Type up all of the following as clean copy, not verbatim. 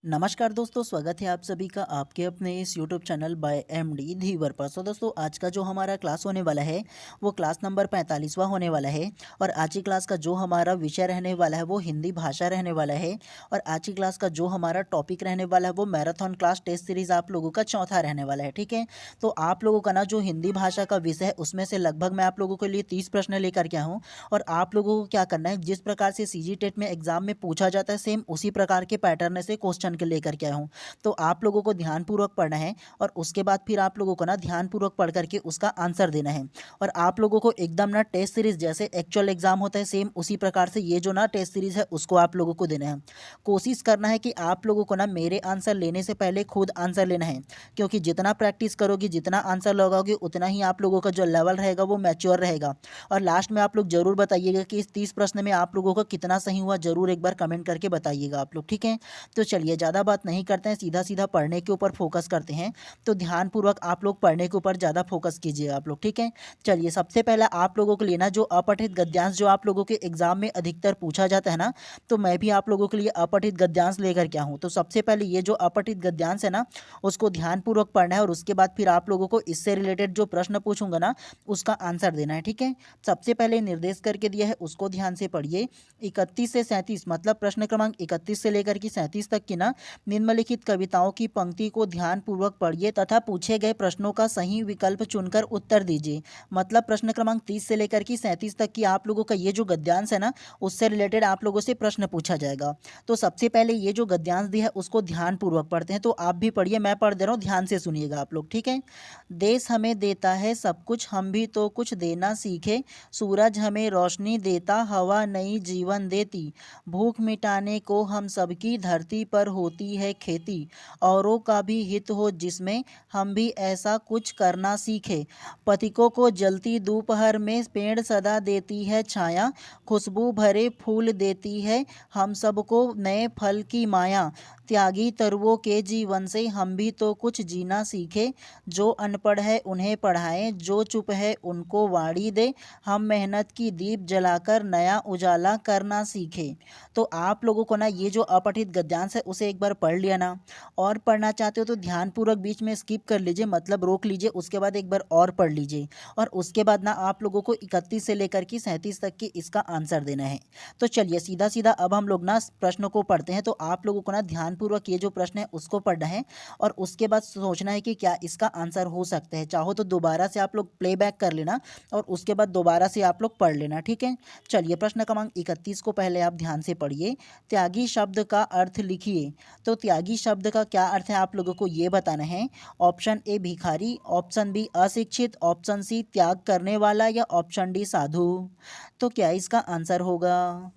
नमस्कार दोस्तों, स्वागत है आप सभी का आपके अपने इस YouTube चैनल बाय एमडी धीवर पर। सो दोस्तों, आज का जो हमारा क्लास होने वाला है वो क्लास नंबर 45वां होने वाला है। और आज की क्लास का जो हमारा विषय रहने वाला है वो हिंदी भाषा रहने वाला है। और आज की क्लास का जो हमारा टॉपिक रहने वाला है वो मैराथन क्लास टेस्ट सीरीज़ आप लोगों का चौथा रहने वाला है। ठीक है, तो आप लोगों का ना जो हिंदी भाषा का विषय है उसमें से लगभग मैं आप लोगों के लिए 30 प्रश्न लेकर के आया हूँ। और आप लोगों को क्या करना है, जिस प्रकार से सीजी टेट में एग्जाम में पूछा जाता है सेम उसी प्रकार के पैटर्न से क्वेश्चन के लेकर के आया हूँ। तो आप लोगों को ध्यानपूर्वक पढ़ना है और उसके बाद फिर आप लोगों को ना ध्यानपूर्वक पढ़ करके उसका आंसर देना है। और आप लोगों को एकदम ना टेस्ट सीरीज जैसे एक्चुअल एग्जाम होता है सेम उसी प्रकार से ये जो ना टेस्ट सीरीज है उसको आप लोगों को देना है। कोशिश करना है कि आप लोगों को ना मेरे आंसर लेने से पहले खुद आंसर लेना है, क्योंकि जितना प्रैक्टिस करोगे जितना आंसर लगाओगे उतना ही आप लोगों का जो लेवल रहेगा वो मैच्योर रहेगा। और लास्ट में आप लोग जरूर बताइएगा कि इस 30 प्रश्न में आप लोगों का कितना सही हुआ, जरूर एक बार कमेंट करके बताइएगा आप लोग। ठीक है, तो चलिए ज़्यादा बात नहीं करते हैं, सीधा सीधा पढ़ने के ऊपर फोकस करते हैं। तो ध्यानपूर्वक आप लोग पढ़ने के ऊपर ज़्यादा फोकस कीजिए आप लोग। ठीक है, चलिए सबसे पहला आप लोगों को लेना जो अपठित गद्यांश जो आप लोगों के एग्जाम में अधिकतर पूछा जाता है ना, तो मैं भी आप लोगों के लिए अपठित गद्यांश लेकर के हूँ। तो सबसे पहले ये जो अपठित गद्यांश है ना उसको ध्यानपूर्वक पढ़ना है और उसके बाद फिर आप लोगों को इससे रिलेटेड जो प्रश्न पूछूंगा ना उसका आंसर देना है। ठीक है, सबसे पहले निर्देश करके दिया है उसको ध्यान से पढ़िए। 31 से 37 मतलब प्रश्न क्रमांक 31 से लेकर के 37 तक की ना निम्नलिखित कविताओं की पंक्ति को ध्यानपूर्वक पढ़िए तथा पूछे गए प्रश्नों का सही विकल्प चुनकर उत्तर दीजिए। मतलब प्रश्न क्रमांक 30 से लेकर के 37 तक की आप लोगों का ये जो गद्यांश है ना उससे रिलेटेड आप लोगों से प्रश्न पूछा जाएगा। तो सबसे पहले ये जो गद्यांश दिया है उसको ध्यानपूर्वक पढ़ते हैं। तो आप भी पढ़िए, मैं पढ़ दे रहा हूँ, ध्यान से सुनिएगा आप लोग। ठीक है, देश हमें देता है सब कुछ, हम भी तो कुछ देना सीखे। सूरज हमें रोशनी देता, हवा नई जीवन देती। भूख मिटाने को हम सबकी धरती पर होती है खेती। औरों का भी हित हो जिसमें हम भी ऐसा कुछ करना सीखे। पथिकों को जलती दोपहर में पेड़ सदा देती है छाया। खुशबू भरे फूल देती है हम सबको नए फल की माया। त्यागी तरुओं के जीवन से हम भी तो कुछ जीना सीखे। जो अनपढ़ है उन्हें पढ़ाएं, जो चुप है उनको वाणी दे। हम मेहनत की दीप जलाकर नया उजाला करना सीखे। तो आप लोगों को ना ये जो अपठित गद्यांश है उसे एक बार पढ़ लिया ना, और पढ़ना चाहते हो तो ध्यानपूर्वक बीच में स्किप कर लीजिए, मतलब रोक लीजिए, उसके बाद एक बार और पढ़ लीजिए। और उसके बाद ना आप लोगों को 31 से लेकर के 37 तक की इसका आंसर देना है। तो चलिए सीधा सीधा अब हम लोग ना प्रश्नों को पढ़ते हैं। तो आप लोगों को ना ध्यानपूर्वक ये जो प्रश्न है उसको पढ़ना है और उसके बाद सोचना है कि क्या इसका आंसर हो सकता है। चाहो तो दोबारा से आप लोग प्लेबैक कर लेना और उसके बाद दोबारा से आप लोग पढ़ लेना। ठीक है, चलिए प्रश्न क्रमांक 31 को पहले आप ध्यान से पढ़िए। त्यागी शब्द का अर्थ लिखिए। तो त्यागी शब्द का क्या अर्थ है आप लोगों को ये बताना है। ऑप्शन ए भिखारी, ऑप्शन बी अशिक्षित, ऑप्शन सी त्याग करने वाला या ऑप्शन डी साधु। तो क्या इसका आंसर होगा।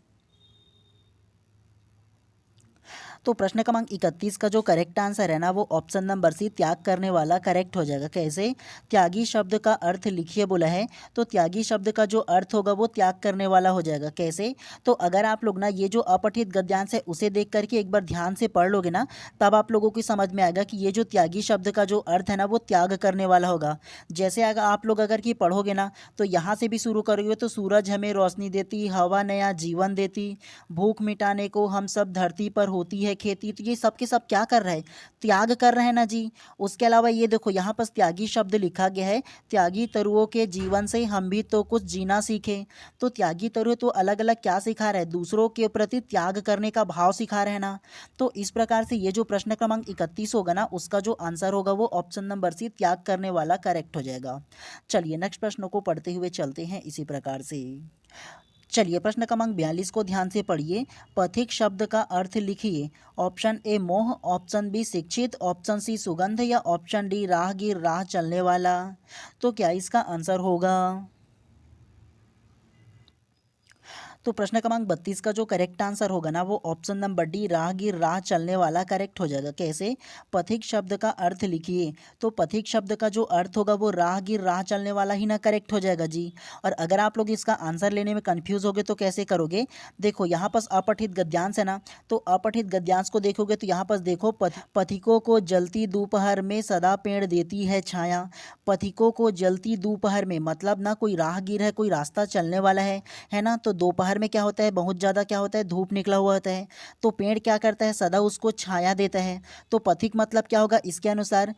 तो प्रश्न क्रमांक 31 का जो करेक्ट आंसर है ना वो ऑप्शन नंबर सी त्याग करने वाला करेक्ट हो जाएगा। कैसे, त्यागी शब्द का अर्थ लिखिए बोला है, तो त्यागी शब्द का जो अर्थ होगा वो त्याग करने वाला हो जाएगा। कैसे, तो अगर आप लोग ना ये जो अपठित गद्यांश है उसे देख करके एक बार ध्यान से पढ़ लोगे ना तब आप लोगों की समझ में आएगा कि ये जो त्यागी शब्द का जो अर्थ है ना वो त्याग करने वाला होगा। जैसे अगर आप लोग अगर कि पढ़ोगे ना तो यहाँ से भी शुरू करोगे तो सूरज हमें रोशनी देती, हवा नया जीवन देती, भूख मिटाने को हम सब धरती पर होती है खेती। तो ये सब के सब क्या कर रहे हैं, त्याग कर रहे हैं ना जी। उसके अलावा ये देखो यहाँ पर त्यागी शब्द लिखा गया है, त्यागी तरुओं के जीवन से हम भी तो कुछ जीना सीखे। तो त्यागी तरुए तो अलग अलग क्या सिखा रहे हैं, दूसरों के प्रति त्याग करने का भाव सिखा रहे हैं ना। तो इस प्रकार से ये जो प्रश्न क्रमांक 31 होगा ना उसका जो आंसर होगा वो ऑप्शन नंबर सी त्याग करने वाला करेक्ट हो जाएगा। चलिए नेक्स्ट प्रश्न को पढ़ते हुए चलते हैं इसी प्रकार से। चलिए प्रश्न क्रमांक 42 को ध्यान से पढ़िए। पथिक शब्द का अर्थ लिखिए। ऑप्शन ए मोह, ऑप्शन बी शिक्षित, ऑप्शन सी सुगंध या ऑप्शन डी राहगीर राह चलने वाला। तो क्या इसका आंसर होगा। तो प्रश्न क्रमांक 32 का जो करेक्ट आंसर होगा ना वो ऑप्शन नंबर डी राहगीर राह चलने वाला करेक्ट हो जाएगा। कैसे, पथिक शब्द का अर्थ लिखिए। तो पथिक शब्द का जो अर्थ होगा वो राहगीर राह चलने वाला ही ना करेक्ट हो जाएगा जी। और अगर आप लोग इसका आंसर लेने में कंफ्यूज होगे तो कैसे करोगे, देखो यहाँ पर अपठित गद्यांश है ना, तो अपठित गद्यांश को देखोगे तो यहाँ पर देखो पथिकों को जलती दोपहर में सदा पेड़ देती है छाया। पथिकों को जलती दोपहर में मतलब ना कोई राहगीर है, कोई रास्ता चलने वाला है ना, तो दोपहर बाहर में क्या होता है, बहुत ज़्यादा क्या होता है, धूप निकला हुआ होता है, तो पेड़ क्या करता है, सदा उसको छाया देता है। तो पथिक मतलब क्या होगा इसके अनुसार,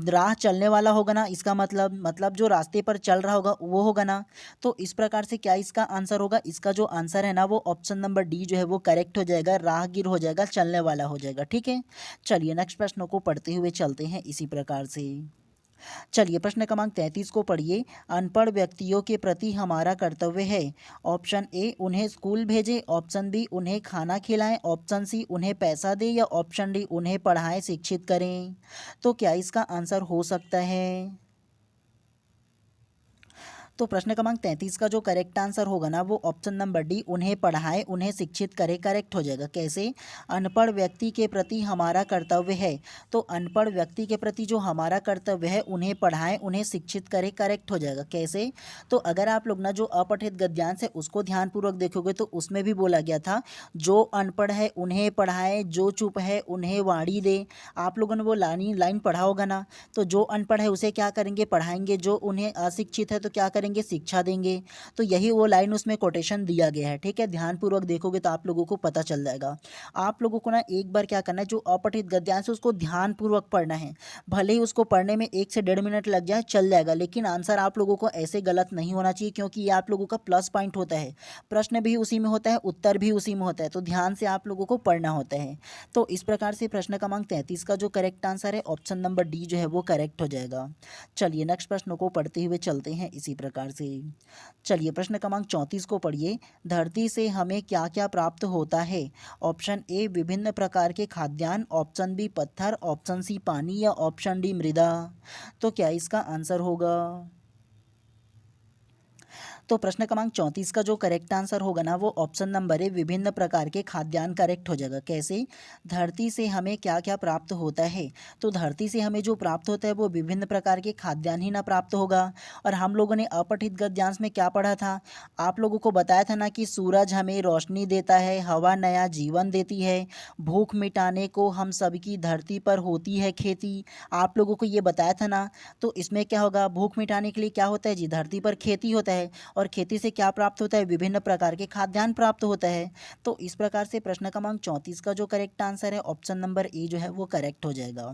राह चलने वाला होगा ना, इसका मतलब जो रास्ते पर चल रहा होगा वो होगा ना। तो इस प्रकार से क्या इसका आंसर होगा, इसका जो आंसर है ना वो ऑप्शन नंबर डी जो है वो करेक्ट हो जाएगा, राहगीर हो जाएगा, चलने वाला हो जाएगा। ठीक है, चलिए नेक्स्ट प्रश्न को पढ़ते हुए चलते हैं इसी प्रकार से। चलिए प्रश्न क्रमांक 33 को पढ़िए। अनपढ़ व्यक्तियों के प्रति हमारा कर्तव्य है। ऑप्शन ए उन्हें स्कूल भेजें, ऑप्शन बी उन्हें खाना खिलाएं, ऑप्शन सी उन्हें पैसा दें या ऑप्शन डी उन्हें पढ़ाएं शिक्षित करें। तो क्या इसका आंसर हो सकता है? तो प्रश्न क्रमांक 33 का जो करेक्ट आंसर होगा ना वो ऑप्शन नंबर डी, उन्हें पढ़ाए उन्हें शिक्षित करे, करेक्ट हो जाएगा। कैसे? अनपढ़ व्यक्ति के प्रति हमारा कर्तव्य है, तो अनपढ़ व्यक्ति के प्रति जो हमारा कर्तव्य है उन्हें पढ़ाए उन्हें शिक्षित करे, करेक्ट हो जाएगा। कैसे? तो अगर आप लोग ना जो अपठित गद्यांश है उसको ध्यानपूर्वक देखोगे तो उसमें भी बोला गया था, जो अनपढ़ है उन्हें पढ़ाए, जो चुप है उन्हें वाणी दे। आप लोगों ने वो लाइन पढ़ा होगा ना। तो जो अनपढ़ है उसे क्या करेंगे, पढ़ाएंगे, जो उन्हें अशिक्षित है तो क्या करेंगे, शिक्षा देंगे। तो यही वो लाइन उसमें कोटेशन दिया गया है। ठीक है, ध्यानपूर्वक देखोगे तो आप लोगों को पता चल जाएगा। आप लोगों को ना एक बार क्या करना है, जो अपठित गद्यांश है उसको ध्यानपूर्वक पढ़ना है। भले ही उसको पढ़ने में 1 से 1.5 मिनट लग जाए, चल जाएगा, लेकिन आंसर आप लोगों को ऐसे गलत नहीं होना चाहिए, क्योंकि ये आप लोगों का प्लस पॉइंट होता है। प्रश्न भी उसी में होता है, उत्तर भी उसी में होता है, तो ध्यान से आप लोगों को पढ़ना होता है। तो इस प्रकार से प्रश्न क्रमांक 33 का जो करेक्ट आंसर है ऑप्शन नंबर डी जो है वो करेक्ट हो जाएगा। चलिए नेक्स्ट प्रश्न को पढ़ते हुए चलते हैं इसी प्रकार से। चलिए प्रश्न क्रमांक 34 को पढ़िए। धरती से हमें क्या क्या प्राप्त होता है? ऑप्शन ए विभिन्न प्रकार के खाद्यान्न, ऑप्शन बी पत्थर, ऑप्शन सी पानी या ऑप्शन डी मृदा। तो क्या इसका आंसर होगा? तो प्रश्न क्रमांक 34 का जो करेक्ट आंसर होगा ना वो ऑप्शन नंबर है, विभिन्न प्रकार के खाद्यान्न, करेक्ट हो जाएगा। कैसे? धरती से हमें क्या क्या प्राप्त होता है? तो धरती से हमें जो प्राप्त होता है वो विभिन्न प्रकार के खाद्यान्न ही ना प्राप्त होगा। और हम लोगों ने अपठित गद्यांश में क्या पढ़ा था? आप लोगों को बताया था ना कि सूरज हमें रोशनी देता है, हवा नया जीवन देती है, भूख मिटाने को हम सबकी धरती पर होती है खेती। आप लोगों को ये बताया था ना। तो इसमें क्या होगा, भूख मिटाने के लिए क्या होता है जी, धरती पर खेती होता है, और खेती से क्या प्राप्त होता है, विभिन्न प्रकार के खाद्यान्न प्राप्त होता है। तो इस प्रकार से प्रश्न क्रमांक 34 का जो करेक्ट आंसर है ऑप्शन नंबर ए जो है वो करेक्ट हो जाएगा।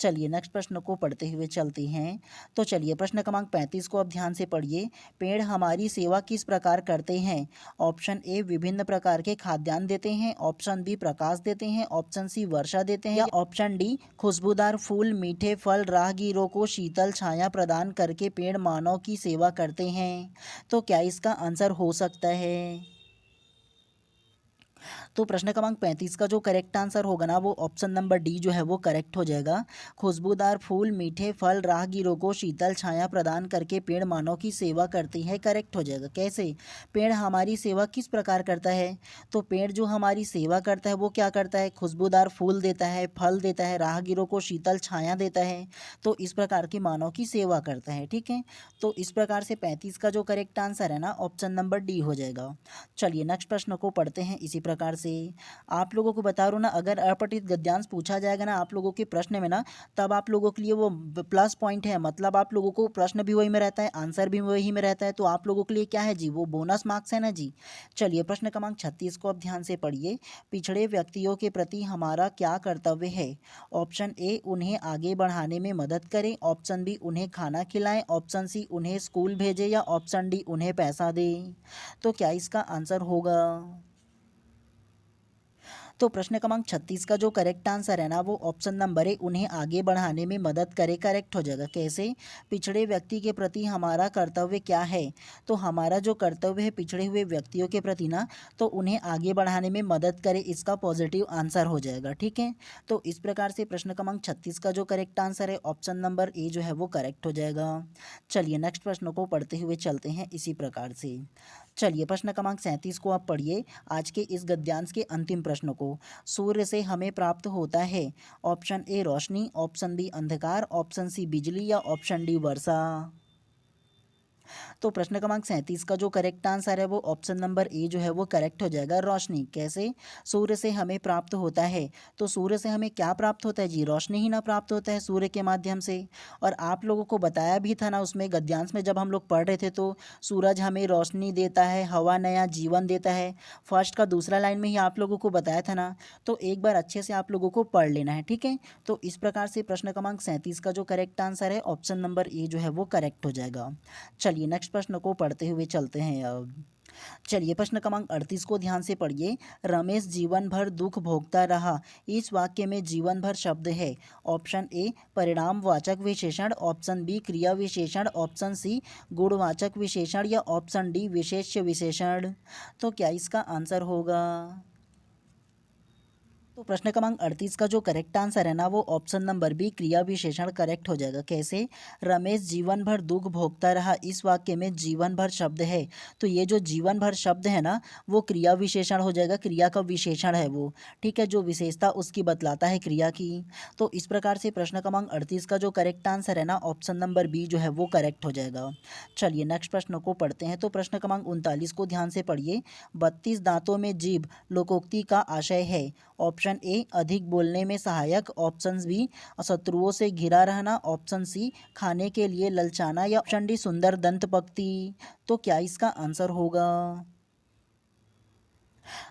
चलिए नेक्स्ट प्रश्न को पढ़ते हुए चलते हैं। तो चलिए प्रश्न क्रमांक 35 को अब ध्यान से पढ़िए। पेड़ हमारी सेवा किस प्रकार करते हैं? ऑप्शन ए विभिन्न प्रकार के खाद्यान्न देते हैं, ऑप्शन बी प्रकाश देते हैं, ऑप्शन सी वर्षा देते हैं या ऑप्शन डी खुशबूदार फूल, मीठे फल, राहगीरों को शीतल छाया प्रदान करके पेड़ मानव की सेवा करते हैं। तो क्या इसका आंसर हो सकता है? तो प्रश्न क्रमांक 35 का जो करेक्ट आंसर होगा ना वो ऑप्शन नंबर डी जो है वो करेक्ट हो जाएगा। खुशबूदार फूल, मीठे फल, राहगीरों को शीतल छाया प्रदान करके पेड़ मानव की सेवा करते हैं, करेक्ट हो जाएगा। कैसे? पेड़ हमारी सेवा किस प्रकार करता है? तो पेड़ जो हमारी सेवा करता है वो क्या करता है, खुशबूदार फूल देता है, फल देता है, राहगीरों को शीतल छाया देता है। तो इस प्रकार की मानव की सेवा करता है। ठीक है, तो इस प्रकार से 35 का जो करेक्ट आंसर है ना ऑप्शन नंबर डी हो जाएगा। चलिए नेक्स्ट प्रश्न को पढ़ते हैं इसी प्रकार से। आप लोगों को बता रहा हूँ ना, अगर अपठित गद्यांश पूछा जाएगा ना आप लोगों के प्रश्न में ना, तब आप लोगों के लिए वो प्लस पॉइंट है, मतलब आप लोगों को प्रश्न भी वही में रहता है, आंसर भी वही में रहता है, तो आप लोगों के लिए क्या है जी, वो बोनस मार्क्स है ना जी। चलिए प्रश्न क्रमांक 36 को अब ध्यान से पढ़िए। पिछड़े व्यक्तियों के प्रति हमारा क्या कर्तव्य है? ऑप्शन ए उन्हें आगे बढ़ाने में मदद करें, ऑप्शन बी उन्हें खाना खिलाएं, ऑप्शन सी उन्हें स्कूल भेजें या ऑप्शन डी उन्हें पैसा दें। तो क्या इसका आंसर होगा? तो प्रश्न क्रमांक 36 का जो करेक्ट आंसर है ना वो ऑप्शन नंबर है, उन्हें आगे बढ़ाने में मदद करे, करेक्ट हो जाएगा। कैसे? पिछड़े व्यक्ति के प्रति हमारा कर्तव्य क्या है? तो हमारा जो कर्तव्य है पिछड़े हुए व्यक्तियों के प्रति ना, तो उन्हें आगे बढ़ाने में मदद करे, इसका पॉजिटिव आंसर हो जाएगा। ठीक है, तो इस प्रकार से प्रश्न क्रमांक 36 का जो करेक्ट आंसर है ऑप्शन नंबर ए जो है वो करेक्ट हो जाएगा। चलिए नेक्स्ट प्रश्न को पढ़ते हुए चलते हैं इसी प्रकार से। चलिए प्रश्न क्रमांक 37 को आप पढ़िए, आज के इस गद्यांश के अंतिम प्रश्न को। सूर्य से हमें प्राप्त होता है ऑप्शन ए रोशनी, ऑप्शन बी अंधकार, ऑप्शन सी बिजली या ऑप्शन डी वर्षा। तो प्रश्न क्रमांक 37 का जो करेक्ट आंसर है वो ऑप्शन नंबर ए जो है वो करेक्ट हो जाएगा। रोशनी कैसे सूर्य से हमें प्राप्त होता है? तो सूर्य से हमें क्या प्राप्त होता है जी? रोशनी ही ना प्राप्त होता है सूर्य के माध्यम से। और आप लोगों को बताया भी था ना उसमें गद्यांश में जब हम लोग पढ़ रहे थे, तो सूरज हमें रोशनी देता है, हवा नया जीवन देता है। फर्स्ट का दूसरा लाइन में ही आप लोगों को बताया था ना, तो एक बार अच्छे से आप लोगों को पढ़ लेना है, ठीक है। तो इस प्रकार से प्रश्न क्रमांक 37 का जो करेक्ट आंसर है ऑप्शन नंबर ए जो है वो करेक्ट हो जाएगा। चलिए नेक्स्ट प्रश्न को पढ़ते हुए चलते हैं अब। चलिए प्रश्न क्रमांक 38 को ध्यान से पढ़िए। रमेश जीवन भर दुख भोगता रहा, इस वाक्य में जीवन भर शब्द है। ऑप्शन ए परिणामवाचक विशेषण, ऑप्शन बी क्रिया विशेषण, ऑप्शन सी गुणवाचक विशेषण या ऑप्शन डी विशेष्य विशेषण। तो क्या इसका आंसर होगा? तो प्रश्न क्रमांक 38 का जो करेक्ट आंसर है ना वो ऑप्शन नंबर बी क्रिया विशेषण करेक्ट हो जाएगा। कैसे? रमेश जीवन भर दुख भोगता रहा, इस वाक्य में जीवन भर शब्द है, तो ये जो जीवन भर शब्द है ना वो क्रिया विशेषण हो जाएगा। क्रिया का विशेषण है वो, ठीक है, जो विशेषता उसकी बतलाता है क्रिया की। तो इस प्रकार से प्रश्न क्रमांक 38 का जो करेक्ट आंसर है ना ऑप्शन नंबर बी जो है वो करेक्ट हो जाएगा। चलिए नेक्स्ट प्रश्न को पढ़ते हैं। तो प्रश्न क्रमांक 39 को ध्यान से पढ़िए। 32 दांतों में जीभ लोकोक्ति का आशय है। ऑप्शन ए अधिक बोलने में सहायक, ऑप्शन बी शत्रुओं से घिरा रहना, ऑप्शन सी खाने के लिए ललचाना या ऑप्शन डी सुंदर दंत पंक्ति। तो क्या इसका आंसर होगा?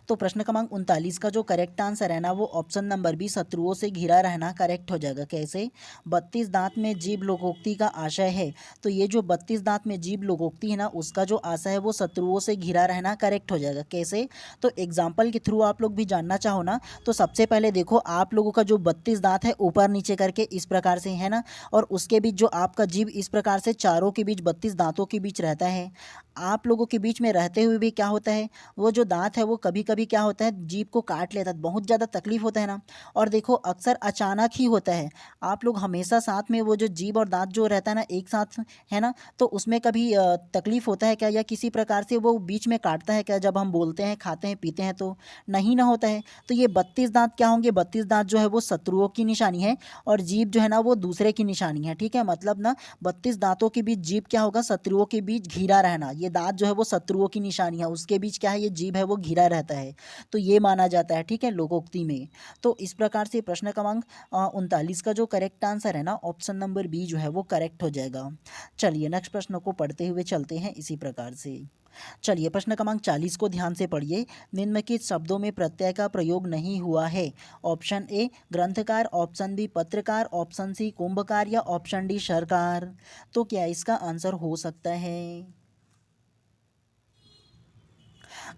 तो प्रश्न क्रमांक 39 का जो करेक्ट आंसर है ना वो ऑप्शन नंबर बी शत्रुओं से घिरा रहना करेक्ट हो जाएगा। कैसे? 32 दांत में जीभ लोकोक्ति का आशय है, तो ये जो 32 दांत में जीभ लोकोक्ति है ना उसका जो आशय है वो शत्रुओं से घिरा रहना करेक्ट हो जाएगा। कैसे? तो एग्जाम्पल के थ्रू आप लोग भी जानना चाहो ना, तो सबसे पहले देखो आप लोगों का जो 32 दांत है ऊपर नीचे करके इस प्रकार से है ना, और उसके बीच जो आपका जीभ इस प्रकार से चारों के बीच 32 दांतों के बीच रहता है। आप लोगों के बीच में रहते हुए भी क्या होता है, वो जो दांत है वो कभी कभी क्या होता है जीभ को काट लेता है, बहुत ज़्यादा तकलीफ होता है ना। और देखो अक्सर अचानक ही होता है, आप लोग हमेशा साथ में वो जो जीभ और दांत जो रहता है ना एक साथ है ना, तो उसमें कभी तकलीफ होता है क्या, या किसी प्रकार से वो बीच में काटता है क्या जब हम बोलते हैं, खाते हैं, पीते हैं? तो नहीं ना होता है। तो ये 32 दांत क्या होंगे? 32 दांत जो है वो शत्रुओं की निशानी है, और जीभ जो है ना वो दूसरे की निशानी है, ठीक है। मतलब ना 32 दांतों के बीच जीभ क्या होगा? शत्रुओं के बीच घिरा रहना। ये दांत जो है वो शत्रुओं की निशानी है, उसके बीच क्या है? ये जीभ है वो घिरा रहता है, तो ये माना जाता है, ठीक है, लोकोक्ति में। तो इस प्रकार से प्रश्न क्रमांक 39 का जो करेक्ट आंसर है ना ऑप्शन नंबर बी जो है वो करेक्ट हो जाएगा। चलिए नेक्स्ट प्रश्न को पढ़ते हुए चलते हैं इसी प्रकार से। चलिए प्रश्न क्रमांक 40 को ध्यान से पढ़िए। निम्नलिखित शब्दों में प्रत्यय का प्रयोग नहीं हुआ है। ऑप्शन ए ग्रंथकार, ऑप्शन बी पत्रकार, ऑप्शन सी कुंभकार या ऑप्शन डी सरकार। तो क्या इसका आंसर हो सकता है?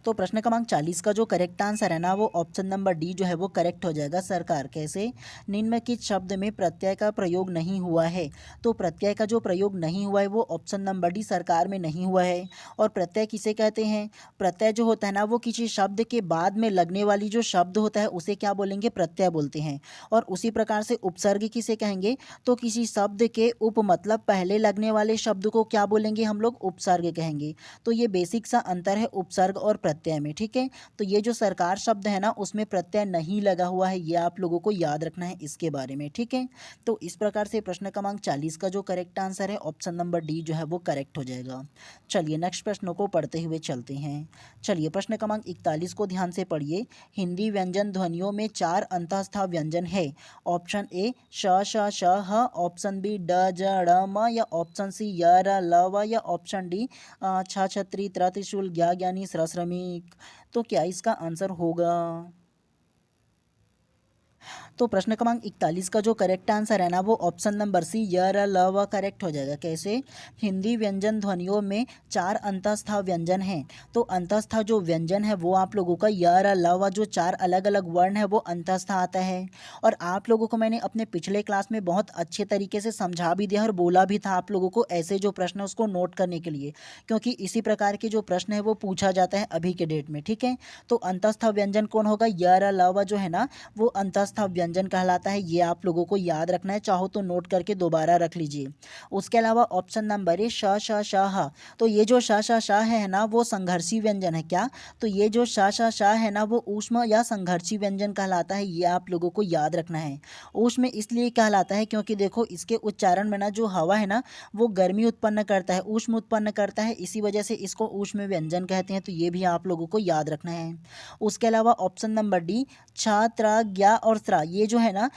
तो प्रश्न क्रमांक 40 का जो करेक्ट आंसर है ना वो ऑप्शन नंबर डी जो है वो करेक्ट हो जाएगा, सरकार। कैसे? निम्नलिखित शब्द में प्रत्यय का प्रयोग नहीं हुआ है, तो प्रत्यय का जो प्रयोग नहीं हुआ है वो ऑप्शन नंबर डी सरकार में नहीं हुआ है। और प्रत्यय किसे कहते हैं? प्रत्यय जो होता है ना वो किसी शब्द के बाद में लगने वाली जो शब्द होता है उसे क्या बोलेंगे? प्रत्यय बोलते हैं। और उसी प्रकार से उपसर्ग किसे कहेंगे? तो किसी शब्द के उप मतलब पहले लगने वाले शब्द को क्या बोलेंगे हम लोग? उपसर्ग कहेंगे। तो ये बेसिक सा अंतर है उपसर्ग और प्रत्यय में, ठीक है। तो ये जो सरकार शब्द है ना उसमें प्रत्यय नहीं लगा हुआ है, ये आप लोगों को याद रखना है इसके बारे में, ठीक है। तो इस प्रकार से प्रश्न क्रमांक 40 का जो करेक्ट आंसर है ऑप्शन नंबर डी जो है वो करेक्ट हो जाएगा। चलिए नेक्स्ट प्रश्नों को पढ़ते हुए चलते हैं। चलिए प्रश्न क्रमांक 41 को ध्यान से पढ़िए। हिंदी व्यंजन ध्वनियों में 4 अंतःस्थ व्यंजन है। ऑप्शन ए श श श ह, ऑप्शन बी ड ज ड़ म या ऑप्शन सी य र ल व या ऑप्शन डी छ छत्री त्र त्रिशूल ज्ञा ज्ञानी स्र श्रमिक। तो क्या इसका आंसर होगा? तो प्रश्न क्रमांक 41 का जो करेक्ट आंसर है ना वो ऑप्शन नंबर सी य र ल व करेक्ट हो जाएगा। कैसे? हिंदी व्यंजन ध्वनियों में 4 अंतःस्थ व्यंजन हैं, तो अंतःस्थ जो व्यंजन है वो आप लोगों का य र ल व जो 4 अलग अलग वर्ण है वो अंतःस्थ आता है। और आप लोगों को मैंने अपने पिछले क्लास में बहुत अच्छे तरीके से समझा भी दिया और बोला भी था आप लोगों को ऐसे जो प्रश्न है उसको नोट करने के लिए, क्योंकि इसी प्रकार के जो प्रश्न है वो पूछा जाता है अभी के डेट में, ठीक है। तो अंतःस्थ व्यंजन कौन होगा? य र ल व जो है ना वो अंतःस्थ तथा व्यंजन कहलाता है, ये आप लोगों को याद रखना है, चाहो तो नोट करके दोबारा रख लीजिए। उसके अलावा ऑप्शन नंबर ए श श श ह, तो ये जो श श श है ना वो संघर्षी व्यंजन है। क्या? तो ये जो श श श है ना वो ऊष्म या संघर्षी व्यंजन कहलाता है, ये आप लोगों को याद रखना है। ऊष्म इसलिए कहलाता है क्योंकि देखो इसके उच्चारण में ना जो हवा है ना वो गर्मी उत्पन्न करता है, ऊष्म उत्पन्न करता है, इसी वजह से इसको ऊष्म व्यंजन कहते हैं, तो ये भी आप लोगों को याद रखना है। उसके अलावा ऑप्शन नंबर डी छ त्र ज्ञ और स्रा, ये जो है ना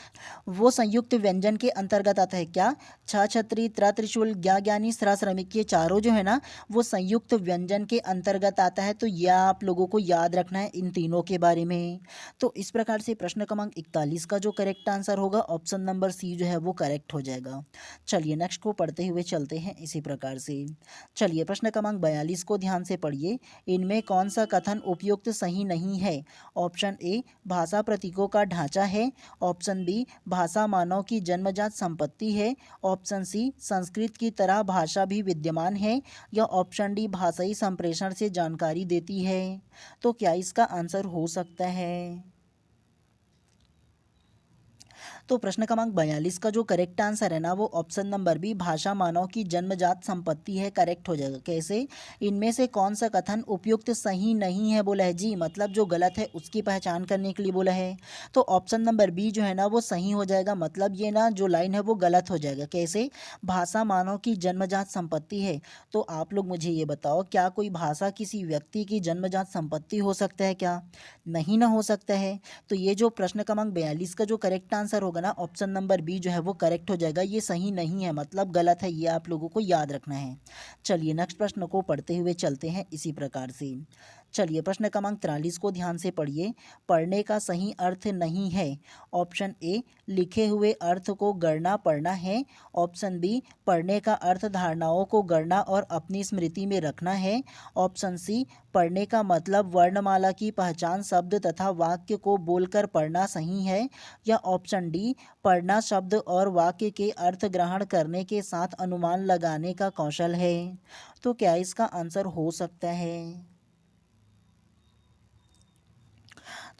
वो संयुक्त व्यंजन के अंतर्गत आता है। क्या? छ छत्री, त्र त्रिशूल, ज्ञ ज्ञानी, स्रा श्रमिक, ये चारों जो है ना वो संयुक्त व्यंजन के अंतर्गत आता है, तो यह आप लोगों को याद रखना है इन तीनों के बारे में। तो इस प्रकार से प्रश्न क्रमांक 41 का जो करेक्ट आंसर होगा ऑप्शन नंबर सी जो है वो करेक्ट हो जाएगा। चलिए नेक्स्ट को पढ़ते हुए चलते हैं इसी प्रकार से। चलिए प्रश्न क्रमांक 42 को ध्यान से पढ़िए। इनमें कौन सा कथन उपयुक्त सही नहीं है? ऑप्शन ए भाषा प्रतीकों का ढांचा है, ऑप्शन बी भाषा मानव की जन्मजात संपत्ति है, ऑप्शन सी संस्कृत की तरह भाषा भी विद्यमान है, या ऑप्शन डी भाषाई संप्रेषण से जानकारी देती है। तो क्या इसका आंसर हो सकता है? तो प्रश्न क्रमांक 42 का जो करेक्ट आंसर है ना वो ऑप्शन नंबर बी भाषा मानव की जन्मजात संपत्ति है, करेक्ट हो जाएगा। कैसे? इनमें से कौन सा कथन उपयुक्त सही नहीं है बोला है जी, मतलब जो गलत है उसकी पहचान करने के लिए बोला है। तो ऑप्शन नंबर बी जो है ना वो सही हो जाएगा, मतलब ये ना जो लाइन है वो गलत हो जाएगा। कैसे? भाषा मानव की जन्मजात संपत्ति है, तो आप लोग मुझे ये बताओ क्या कोई भाषा किसी व्यक्ति की जन्मजात संपत्ति हो सकता है क्या? नहीं ना हो सकता है। तो ये जो प्रश्न क्रमांक 42 का जो करेक्ट आंसर होगा ना ऑप्शन नंबर बी जो है वो करेक्ट हो जाएगा, ये सही नहीं है मतलब गलत है, ये आप लोगों को याद रखना है। चलिए नेक्स्ट प्रश्न को पढ़ते हुए चलते हैं इसी प्रकार से। चलिए प्रश्न क्रमांक 43 को ध्यान से पढ़िए। पढ़ने का सही अर्थ नहीं है। ऑप्शन ए लिखे हुए अर्थ को गढ़ना पढ़ना है, ऑप्शन बी पढ़ने का अर्थ धारणाओं को गढ़ना और अपनी स्मृति में रखना है, ऑप्शन सी पढ़ने का मतलब वर्णमाला की पहचान शब्द तथा वाक्य को बोलकर पढ़ना सही है, या ऑप्शन डी पढ़ना शब्द और वाक्य के अर्थ ग्रहण करने के साथ अनुमान लगाने का कौशल है। तो क्या इसका आंसर हो सकता है?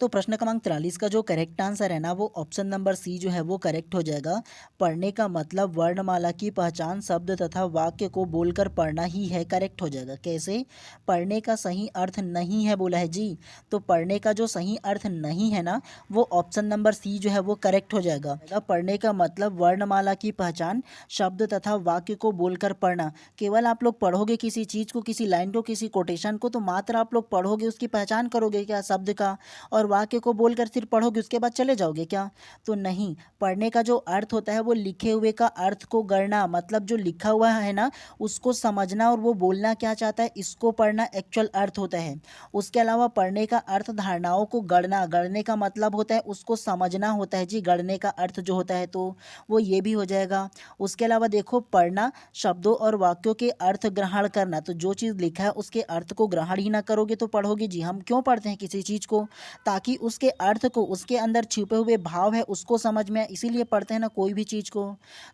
तो प्रश्न क्रमांक 43 का जो करेक्ट आंसर है ना वो ऑप्शन नंबर सी जो है वो करेक्ट हो जाएगा। पढ़ने का मतलब वर्णमाला की पहचान शब्द तथा वाक्य को बोलकर पढ़ना ही है, करेक्ट हो जाएगा। कैसे? पढ़ने का सही अर्थ नहीं है बोला है जी, तो पढ़ने का जो सही अर्थ नहीं है ना वो ऑप्शन नंबर सी जो है वो करेक्ट हो जाएगा। पढ़ने का मतलब वर्णमाला की पहचान शब्द तथा वाक्य को बोलकर पढ़ना। केवल आप लोग पढ़ोगे किसी चीज़ को, किसी लाइन को, किसी कोटेशन को, तो मात्र आप लोग पढ़ोगे, उसकी पहचान करोगे क्या शब्द का और वाक्य को बोलकर सिर्फ पढ़ोगे, उसके बाद चले जाओगे क्या? तो नहीं, पढ़ने का जो अर्थ होता है वो लिखे हुए का अर्थ को गढ़ना, मतलब जो लिखा हुआ है ना उसको समझना और वो बोलना क्या चाहता है इसको पढ़ना एक्चुअल अर्थ होता है। उसके अलावा पढ़ने का अर्थ धारणाओं को गढ़ना, गढ़ने का मतलब होता है उसको समझना होता है जी, गढ़ने का अर्थ जो होता है तो वो ये भी हो जाएगा। उसके अलावा देखो पढ़ना शब्दों और वाक्यों के अर्थ ग्रहण करना, तो जो चीज़ लिखा है उसके अर्थ को ग्रहण ही ना करोगे तो पढ़ोगे जी। हम क्यों पढ़ते हैं किसी चीज़ को? ताकि उसके अर्थ को, उसके अंदर छिपे हुए भाव है उसको समझ में आए, इसीलिए पढ़ते हैं ना कोई भी चीज़ को।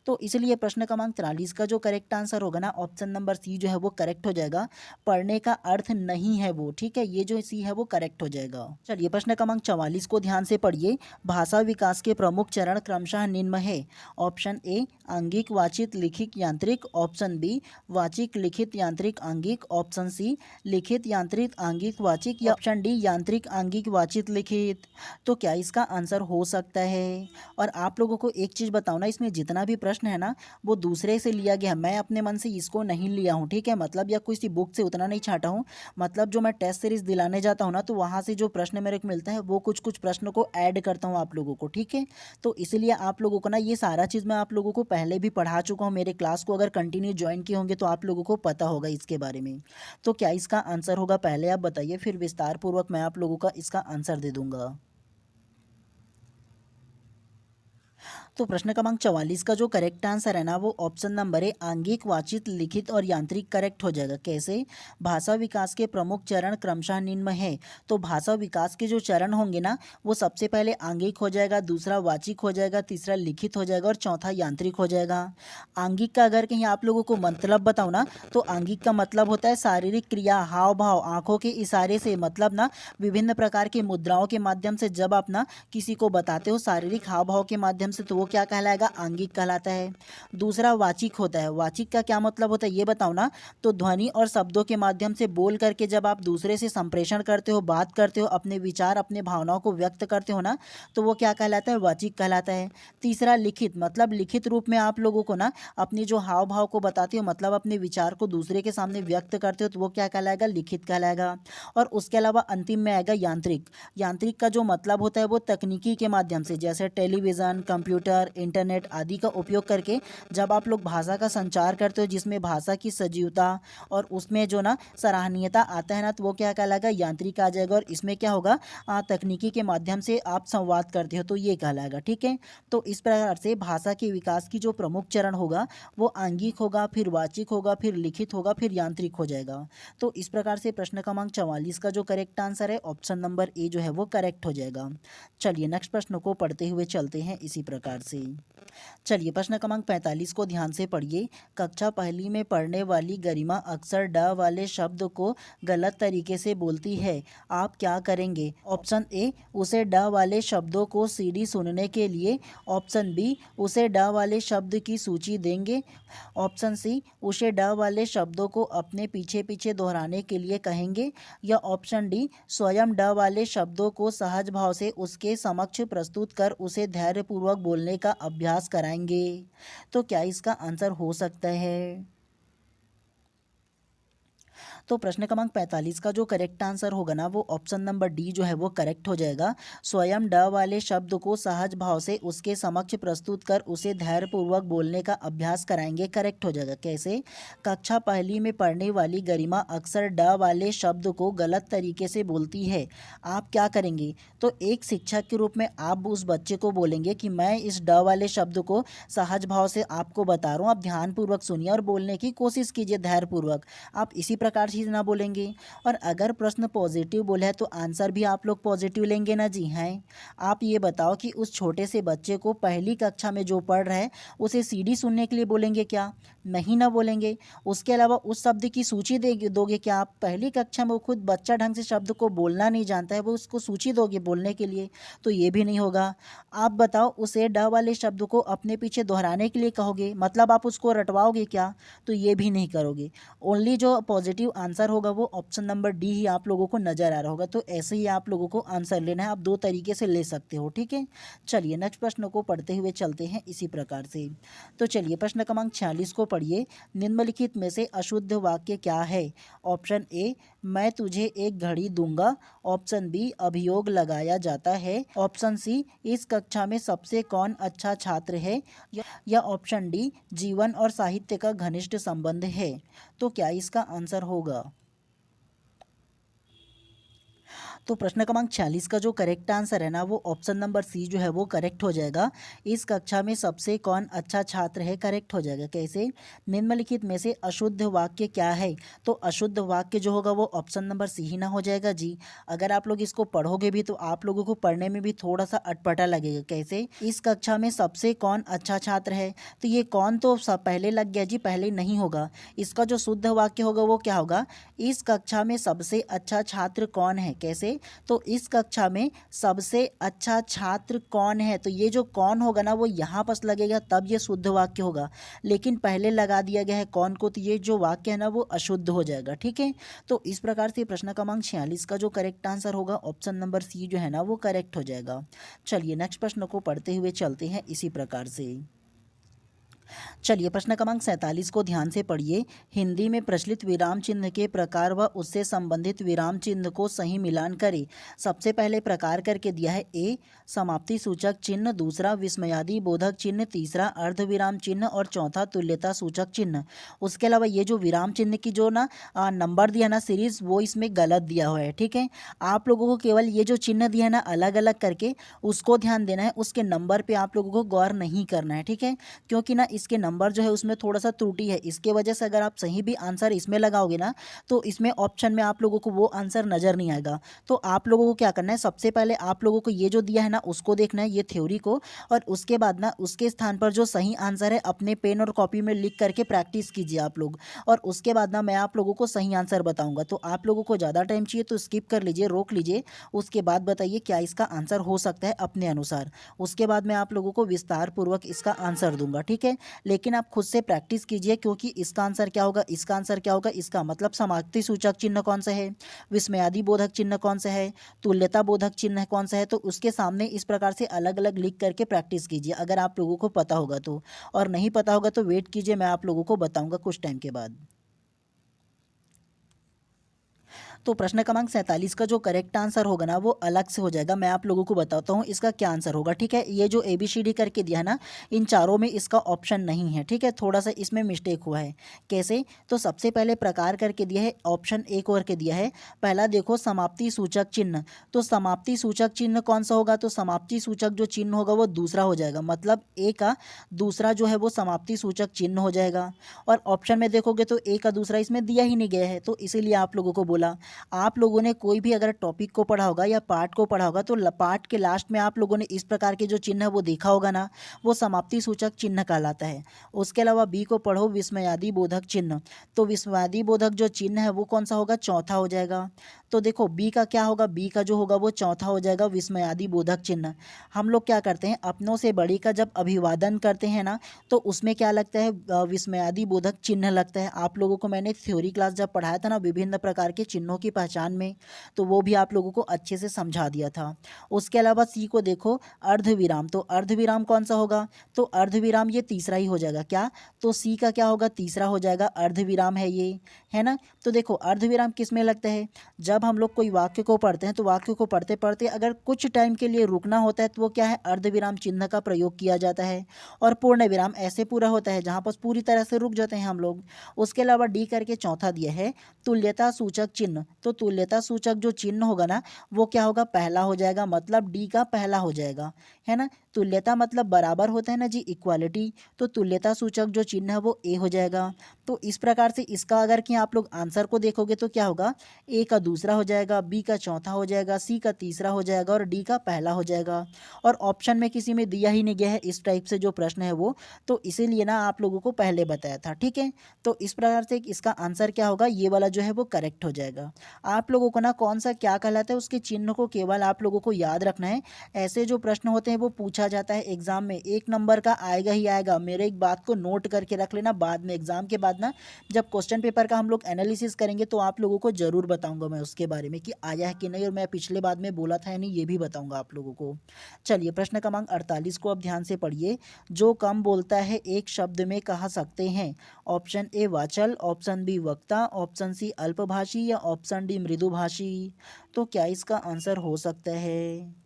तो इसलिए प्रश्न क्रमांक 43 का जो करेक्ट आंसर होगा ना ऑप्शन नंबर सी जो है वो करेक्ट हो जाएगा। पढ़ने का अर्थ नहीं है वो, ठीक है, ये जो सी है वो करेक्ट हो जाएगा। चलिए प्रश्न क्रमांक 44 को ध्यान से पढ़िए। भाषा विकास के प्रमुख चरण क्रमशः निम्न है। ऑप्शन ए आंगिक वाचिक लिखित यांत्रिक, ऑप्शन बी वाचिक लिखित यांत्रिक आंगिक, ऑप्शन सी लिखित यांत्रिक आंगिक वाचिक, या ऑप्शन डी यांत्रिक आंगिक वाचिक लिखित। तो क्या इसका आंसर हो सकता है? और आप लोगों को एक चीज़ बताओ ना, इसमें जितना भी प्रश्न है ना वो दूसरे से लिया गया, मैं अपने मन से इसको नहीं लिया हूँ, ठीक है, मतलब या किसी बुक से उतना नहीं छाटा हूँ। मतलब जो मैं टेस्ट सीरीज दिलाने जाता हूँ ना तो वहाँ से जो प्रश्न मेरे को मिलता है वो कुछ कुछ प्रश्नों को ऐड करता हूँ आप लोगों को, ठीक है। तो इसलिए आप लोगों को ना ये सारा चीज़ मैं आप लोगों को पहले भी पढ़ा चुका हूँ, मेरे क्लास को अगर कंटिन्यू ज्वाइन किए होंगे तो आप लोगों को पता होगा इसके बारे में। तो क्या इसका आंसर होगा पहले आप बताइए, फिर विस्तार पूर्वक मैं आप लोगों का इसका आंसर दे दूंगा। तो प्रश्न क्रमांक 44 का जो करेक्ट आंसर है ना वो ऑप्शन नंबर है आंगिक, वाचिक, लिखित और यांत्रिक करेक्ट हो जाएगा। कैसे? भाषा विकास के प्रमुख चरण क्रमशः निम्न है। तो भाषा विकास के जो चरण होंगे ना वो सबसे पहले आंगिक हो जाएगा, दूसरा वाचिक हो जाएगा, तीसरा लिखित हो जाएगा और चौथा यांत्रिक हो जाएगा। आंगिक का अगर कहीं आप लोगों को मतलब बताऊँ ना तो आंगिक का मतलब होता है शारीरिक क्रिया, हाव भाव, आंखों के इशारे से, मतलब ना विभिन्न प्रकार की मुद्राओं के माध्यम से जब आप ना किसी को बताते हो शारीरिक हाव भाव के माध्यम से तो वो क्या कहलाएगा? आंगिक कहलाता है। दूसरा वाचिक होता है। वाचिक का क्या मतलब होता है ये बताओ ना। तो ध्वनि और शब्दों के माध्यम से बोल करके जब आप दूसरे से संप्रेषण करते हो, बात करते हो, अपने विचार, अपने भावनाओं को व्यक्त करते हो ना तो वो क्या कहलाता है? वाचिक कहलाता है। तीसरा लिखित, मतलब लिखित रूप में आप लोगों को ना अपनी जो हाव भाव को बताते हो, मतलब अपने विचार को दूसरे के सामने व्यक्त करते हो तो वो क्या कहलाएगा? लिखित कहलाएगा। और उसके अलावा अंतिम में आएगा यांत्रिक। यांत्रिक का जो मतलब होता है वो तकनीकी के माध्यम से, जैसे टेलीविज़न, कंप्यूटर, इंटरनेट आदि का उपयोग करके जब आप लोग भाषा का संचार करते हो जिसमें भाषा की सजीवता और उसमें जो ना सराहनीयता आता है ना तो वो क्या कहलाएगा? यांत्रिक आ जाएगा। और इसमें क्या होगा? तकनीकी के माध्यम से आप संवाद करते हो तो ये कहलाएगा। ठीक है, तो इस प्रकार से भाषा के विकास की जो प्रमुख चरण होगा वो आंगिक होगा, फिर वाचिक होगा, फिर लिखित होगा, फिर यांत्रिक हो जाएगा। तो इस प्रकार से प्रश्न क्रमांक 44 का जो करेक्ट आंसर है ऑप्शन नंबर ए जो है वो करेक्ट हो जाएगा। चलिए नेक्स्ट प्रश्न को पढ़ते हुए चलते हैं इसी प्रकार से। चलिए प्रश्न क्रमांक 45 को ध्यान से पढ़िए। कक्षा पहली में पढ़ने वाली गरिमा अक्सर ड वाले शब्द को गलत तरीके से बोलती है, आप क्या करेंगे? ऑप्शन ए, उसे ड वाले शब्दों को सीडी सुनने के लिए। ऑप्शन बी, उसे ड वाले शब्द की सूची देंगे। ऑप्शन सी, उसे ड वाले शब्दों को अपने पीछे पीछे दोहराने के लिए कहेंगे। या ऑप्शन डी, स्वयं ड वाले शब्दों को सहज भाव से उसके समक्ष प्रस्तुत कर उसे धैर्यपूर्वक बोलने का अभ्यास कराएंगे। तो क्या इसका आंसर हो सकता है? तो प्रश्न क्रमांक 45 का जो करेक्ट आंसर होगा ना वो ऑप्शन नंबर डी जो है वो करेक्ट हो जाएगा। स्वयं ड वाले शब्द को सहज भाव से उसके समक्ष प्रस्तुत कर उसे धैर्यपूर्वक बोलने का अभ्यास कराएंगे, करेक्ट हो जाएगा। कैसे? कक्षा पहली में पढ़ने वाली गरिमा अक्सर ड वाले शब्द को गलत तरीके से बोलती है, आप क्या करेंगे? तो एक शिक्षक के रूप में आप उस बच्चे को बोलेंगे कि मैं इस ड वाले शब्द को सहज भाव से आपको बता रहा हूँ, आप ध्यानपूर्वक सुनिए और बोलने की कोशिश कीजिए धैर्यपूर्वक। आप इसी प्रकार चीज़ ना बोलेंगे। और अगर प्रश्न पॉजिटिव बोला है तो आंसर भी आप लोग पॉजिटिव लेंगे ना जी। हैं, आप ये बताओ कि उस छोटे से बच्चे को पहली कक्षा में जो पढ़ रहा है उसे सीडी सुनने के लिए बोलेंगे क्या? नहीं ना बोलेंगे। उसके अलावा उस शब्द की सूची दोगे क्या आप? पहली कक्षा में वो खुद बच्चा ढंग से शब्द को बोलना नहीं जानता है, वो उसको सूची दोगे बोलने के लिए? तो ये भी नहीं होगा। आप बताओ उसे ड वाले शब्द को अपने पीछे दोहराने के लिए कहोगे, मतलब आप उसको रटवाओगे क्या? तो ये भी नहीं करोगे। ओनली जो पॉजिटिव आंसर होगा वो ऑप्शन नंबर डी ही आप लोगों को नज़र आ रहा होगा। तो ऐसे ही आप लोगों को आंसर लेना है, आप दो तरीके से ले सकते हो। ठीक है, चलिए नेक्स्ट प्रश्न को पढ़ते हुए चलते हैं इसी प्रकार से। तो चलिए प्रश्न क्रमांक 46 को पढ़िए। निम्नलिखित में से अशुद्ध वाक्य क्या है? ऑप्शन ए, मैं तुझे एक घड़ी दूंगा। ऑप्शन बी, अभियोग लगाया जाता है। ऑप्शन सी, इस कक्षा में सबसे कौन अच्छा छात्र है। या ऑप्शन डी, जीवन और साहित्य का घनिष्ठ संबंध है। तो क्या इसका आंसर होगा? तो प्रश्न क्रमांक 46 का जो करेक्ट आंसर है ना वो ऑप्शन नंबर सी जो है वो करेक्ट हो जाएगा। इस कक्षा में सबसे कौन अच्छा छात्र है, करेक्ट हो जाएगा। कैसे? निम्नलिखित में से अशुद्ध वाक्य क्या है? तो अशुद्ध वाक्य जो होगा वो ऑप्शन नंबर सी ही ना हो जाएगा जी। अगर आप लोग इसको पढ़ोगे भी तो आप लोगों को पढ़ने में भी थोड़ा सा अटपटा लगेगा। कैसे? इस कक्षा में सबसे कौन अच्छा छात्र है, तो ये कौन तो सब पहले लग गया जी, पहले नहीं होगा। इसका जो शुद्ध वाक्य होगा वो क्या होगा? इस कक्षा में सबसे अच्छा छात्र कौन है। कैसे? तो इस कक्षा में सबसे अच्छा छात्र कौन है, तो ये जो कौन होगा ना वो यहाँ पर लगेगा तब ये शुद्ध वाक्य होगा, लेकिन पहले लगा दिया गया है कौन को, तो ये जो वाक्य है ना वो अशुद्ध हो जाएगा। ठीक है, तो इस प्रकार से प्रश्न क्रमांक 46 का जो करेक्ट आंसर होगा ऑप्शन नंबर सी जो है ना वो करेक्ट हो जाएगा। चलिए नेक्स्ट प्रश्न को पढ़ते हुए चलते हैं इसी प्रकार से। चलिए प्रश्न क्रमांक 47 को ध्यान से पढ़िए। हिंदी में प्रचलित विराम चिन्ह के प्रकार व उससे संबंधित विराम चिन्ह को सही मिलान करें। सबसे पहले प्रकार करके दिया है ए समाप्ति सूचक चिन्ह, दूसरा विस्मयादि बोधक चिन्ह, तीसरा अर्ध विराम चिन्ह और चौथा तुल्यता सूचक चिन्ह। उसके अलावा ये जो विराम चिन्ह की जो ना नंबर दिया ना सीरीज, वो इसमें गलत दिया हुआ है। ठीक है, आप लोगों को केवल ये जो चिन्ह दिया है ना अलग अलग करके उसको ध्यान देना है, उसके नंबर पे आप लोगों को गौर नहीं करना है। ठीक है, क्योंकि ना इसके नंबर जो है उसमें थोड़ा सा त्रुटि है, इसके वजह से अगर आप सही भी आंसर इसमें लगाओगे ना तो इसमें ऑप्शन में आप लोगों को वो आंसर नज़र नहीं आएगा। तो आप लोगों को क्या करना है, सबसे पहले आप लोगों को ये जो दिया है ना उसको देखना है, ये थ्योरी को, और उसके बाद ना उसके स्थान पर जो सही आंसर है अपने पेन और कॉपी में लिख करके प्रैक्टिस कीजिए आप लोग। और उसके बाद ना मैं आप लोगों को सही आंसर बताऊंगा। तो आप लोगों को ज़्यादा टाइम चाहिए तो स्किप कर लीजिए, रोक लीजिए, उसके बाद बताइए क्या इसका आंसर हो सकता है अपने अनुसार। उसके बाद मैं आप लोगों को विस्तार पूर्वक इसका आंसर दूंगा। ठीक है, लेकिन आप खुद से प्रैक्टिस कीजिए, क्योंकि इसका आंसर क्या होगा, इसका आंसर क्या होगा, इसका मतलब समाप्ति सूचक चिन्ह कौन सा है, विस्मयादि बोधक चिन्ह कौन सा है, तुल्यता बोधक चिन्ह कौन सा है। तो उसके सामने इस प्रकार से अलग अलग लिख करके प्रैक्टिस कीजिए अगर आप लोगों को पता होगा तो, और नहीं पता होगा तो वेट कीजिए, मैं आप लोगों को बताऊंगा कुछ टाइम के बाद। तो प्रश्न क्रमांक 47 का जो करेक्ट आंसर होगा ना वो अलग से हो जाएगा। मैं आप लोगों को बताता हूँ इसका क्या आंसर होगा। ठीक है, ये जो ABCD करके दिया है ना, इन चारों में इसका ऑप्शन नहीं है। ठीक है, थोड़ा सा इसमें मिस्टेक हुआ है। कैसे, तो सबसे पहले प्रकार करके दिया है, ऑप्शन ए करके दिया है। पहला देखो समाप्ति सूचक चिन्ह, तो समाप्ति सूचक चिन्ह कौन सा होगा, तो समाप्ति सूचक जो चिन्ह होगा वो दूसरा हो जाएगा, मतलब ए का दूसरा जो है वो समाप्ति सूचक चिन्ह हो जाएगा। और ऑप्शन में देखोगे तो ए का दूसरा इसमें दिया ही नहीं गया है, तो इसीलिए आप लोगों को बोला। आप लोगों ने कोई भी अगर टॉपिक को पढ़ा होगा या पार्ट को पढ़ा होगा तो पार्ट के लास्ट में आप लोगों ने इस प्रकार के जो चिन्ह है वो देखा होगा ना, वो समाप्ति सूचक चिन्ह कहलाता है। उसके अलावा बी को पढ़ो, विस्मयादि बोधक चिन्ह, तो विस्मयादि बोधक जो चिन्ह है वो कौन सा होगा, चौथा हो जाएगा। तो देखो बी का क्या होगा, बी का जो होगा वो चौथा हो जाएगा, विस्मयादि बोधक चिन्ह। हम लोग क्या करते हैं, अपनों से बड़ी का जब अभिवादन करते हैं ना तो उसमें क्या लगता है, विस्मयादि बोधक चिन्ह लगता है। आप लोगों को मैंने थ्योरी क्लास जब पढ़ाया था ना विभिन्न प्रकार के चिन्हों की पहचान में, तो वो भी आप लोगों को अच्छे से समझा दिया था। उसके अलावा सी को देखो, अर्धविराम, तो अर्धविराम कौन सा होगा, तो अर्धविराम ये तीसरा ही हो जाएगा। क्या, तो सी का क्या होगा, तीसरा हो जाएगा, अर्धविराम है ये, है ना। तो देखो अर्धविराम किस में लगता है, जब हम लोग कोई वाक्य को पढ़ते हैं तो वाक्य को पढ़ते पढ़ते अगर कुछ टाइम के लिए रुकना होता है तो वो क्या है, अर्धविराम चिन्ह का प्रयोग किया जाता है। और पूर्ण विराम ऐसे पूरा होता है जहाँ पर पूरी तरह से रुक जाते हैं हम लोग। उसके अलावा डी करके चौथा दिया है, तुल्यता सूचक चिन्ह, तो तुल्यता सूचक जो चिन्ह होगा ना वो क्या होगा, पहला हो जाएगा, मतलब डी का पहला हो जाएगा, है ना। तुल्यता मतलब बराबर होता है ना जी, इक्वालिटी, तो तुल्यता सूचक जो चिन्ह है वो ए हो जाएगा। तो इस प्रकार से इसका अगर कि आप लोग आंसर को देखोगे तो क्या होगा, ए का दूसरा हो जाएगा, बी का चौथा हो जाएगा, सी का तीसरा हो जाएगा और डी का पहला हो जाएगा। और ऑप्शन में किसी में दिया ही नहीं गया है इस टाइप से जो प्रश्न है वो, तो इसीलिए ना आप लोगों को पहले बताया था। ठीक है, तो इस प्रकार से इसका आंसर क्या होगा, ये वाला जो है वो करेक्ट हो जाएगा। आप लोगों को ना कौन सा क्या कहलाता है उसके चिन्ह को केवल आप लोगों को याद रखना है। ऐसे जो प्रश्न होते हैं वो पूछा जाता है एग्जाम में, 1 नंबर का आएगा ही आएगा। मेरे एक बात को नोट करके रख लेना, बाद में एग्जाम के बाद ना जब क्वेश्चन पेपर का हम लोग एनालिसिस करेंगे तो आप लोगों को जरूर बताऊंगा मैं उसके बारे में कि आया है कि नहीं, और मैं पिछले बाद में बोला था या नहीं ये भी बताऊंगा आप लोगों को। चलिए प्रश्न क्रमांक 48 को अब ध्यान से पढ़िए। जो कम बोलता है एक शब्द में कहा सकते हैं, ऑप्शन ए वाचल, ऑप्शन बी वक्ता, ऑप्शन सी अल्पभाषी या ऑप्शन डी मृदुभाषी। तो क्या इसका आंसर हो सकता है।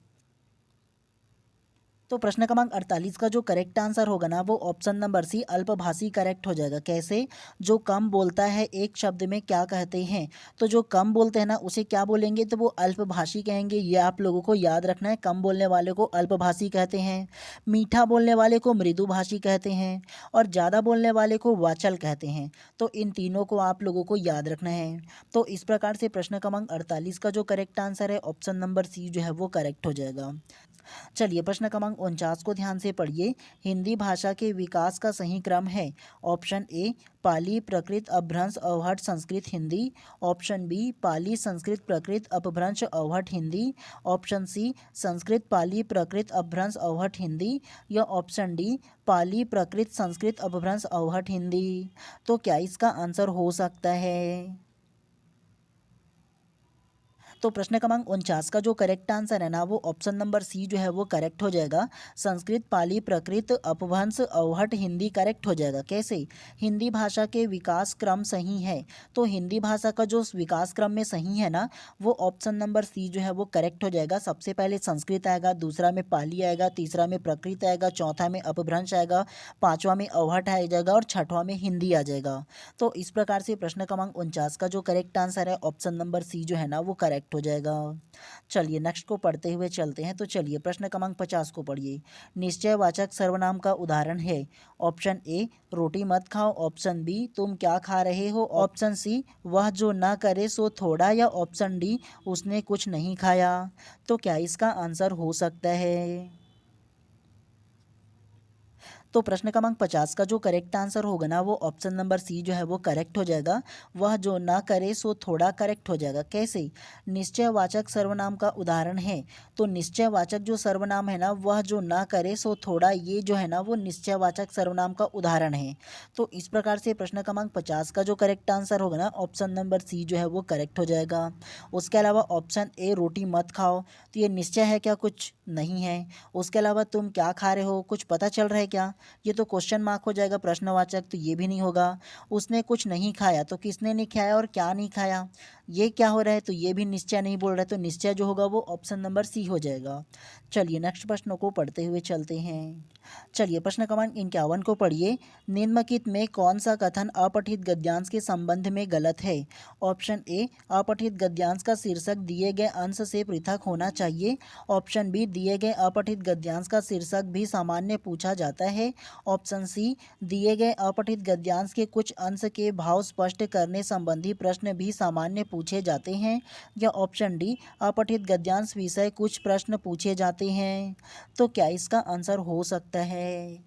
तो प्रश्न क्रमांक 48 का जो करेक्ट आंसर होगा ना वो ऑप्शन नंबर सी अल्पभाषी करेक्ट हो जाएगा। कैसे, जो कम बोलता है एक शब्द में क्या कहते हैं, तो जो कम बोलते हैं ना उसे क्या बोलेंगे, तो वो अल्पभाषी कहेंगे। ये आप लोगों को याद रखना है, कम बोलने वाले को अल्पभाषी कहते हैं, मीठा बोलने वाले को मृदुभाषी कहते हैं और ज़्यादा बोलने वाले को वाचल कहते हैं। तो इन तीनों को आप लोगों को याद रखना है। तो इस प्रकार से प्रश्न क्रमांक 48 का जो करेक्ट आंसर है ऑप्शन नंबर सी जो है वो करेक्ट हो जाएगा। चलिए प्रश्न क्रमांक 49 को ध्यान से पढ़िए। हिंदी भाषा के विकास का सही क्रम है, ऑप्शन ए पाली प्राकृत अपभ्रंश अवहट संस्कृत हिंदी, ऑप्शन बी पाली संस्कृत प्राकृत अपभ्रंश अवहट हिंदी, ऑप्शन सी संस्कृत पाली प्राकृत अपभ्रंश अवहट हिंदी या ऑप्शन डी पाली प्राकृत संस्कृत अपभ्रंश अवहट हिंदी। तो क्या इसका आंसर हो सकता है। तो प्रश्न क्रमांक 49 का जो करेक्ट आंसर है ना वो ऑप्शन नंबर सी जो है वो करेक्ट हो जाएगा। संस्कृत, पाली, प्राकृत, अपभ्रंश, अवहट, हिंदी करेक्ट हो जाएगा। कैसे? हिंदी भाषा के विकास क्रम सही है, तो हिंदी भाषा का जो विकास क्रम में सही है ना वो ऑप्शन नंबर सी जो है वो करेक्ट हो जाएगा। सबसे पहले संस्कृत आएगा, दूसरा में पाली आएगा, तीसरा में प्राकृत आएगा, चौथा में अपभ्रंश आएगा, पांचवा में अवहट आ जाएगा और छठवां में हिंदी आ जाएगा। तो इस प्रकार से प्रश्न क्रमांक 49 का जो करेक्ट आंसर है ऑप्शन नंबर सी जो है ना वो करेक्ट हो जाएगा। चलिए नेक्स्ट को पढ़ते हुए चलते हैं। तो चलिए प्रश्न क्रमांक 50 को पढ़िए। निश्चयवाचक सर्वनाम का उदाहरण है। ऑप्शन ए रोटी मत खाओ, ऑप्शन बी तुम क्या खा रहे हो, ऑप्शन सी वह जो ना करे सो थोड़ा, या ऑप्शन डी उसने कुछ नहीं खाया। तो क्या इसका आंसर हो सकता है? तो प्रश्न क्रमांक 50 का जो करेक्ट आंसर होगा ना वो ऑप्शन नंबर सी जो है वो करेक्ट हो जाएगा। वह जो ना करे सो थोड़ा करेक्ट हो जाएगा। कैसे? निश्चयवाचक सर्वनाम का उदाहरण है, तो निश्चयवाचक जो सर्वनाम है ना वह जो ना करे सो थोड़ा, ये जो है ना वो निश्चयवाचक सर्वनाम का उदाहरण है। तो इस प्रकार से प्रश्न क्रमांक 50 का जो करेक्ट आंसर होगा ना ऑप्शन नंबर सी जो है वो करेक्ट हो जाएगा। उसके अलावा ऑप्शन ए रोटी मत खाओ, तो ये निश्चय है क्या? कुछ नहीं है। उसके अलावा तुम क्या खा रहे हो, कुछ पता चल रहा है क्या? ये तो क्वेश्चन मार्क हो जाएगा, प्रश्नवाचक, तो ये भी नहीं होगा। उसने कुछ नहीं खाया, तो किसने नहीं खाया और क्या नहीं खाया, ये क्या हो रहा है? तो ये भी निश्चय नहीं बोल रहा है, तो निश्चय जो होगा वो ऑप्शन नंबर सी हो जाएगा। चलिए नेक्स्ट प्रश्नों को पढ़ते हुए चलते हैं। चलिए प्रश्न क्रमांक 51 को पढ़िए। निम्नलिखित में कौन सा कथन अपठित गद्यांश के संबंध में गलत है? ऑप्शन ए अपठित गद्यांश का शीर्षक दिए गए अंश से पृथक होना चाहिए, ऑप्शन बी दिए गए अपठित गद्यांश का शीर्षक भी सामान्य पूछा जाता है, ऑप्शन सी दिए गए अपठित गद्यांश के कुछ अंश के भाव स्पष्ट करने संबंधी प्रश्न भी सामान्य पूछे जाते हैं, या ऑप्शन डी अपठित गद्यांश विषय कुछ प्रश्न पूछे जाते हैं। तो क्या इसका आंसर हो सकता है?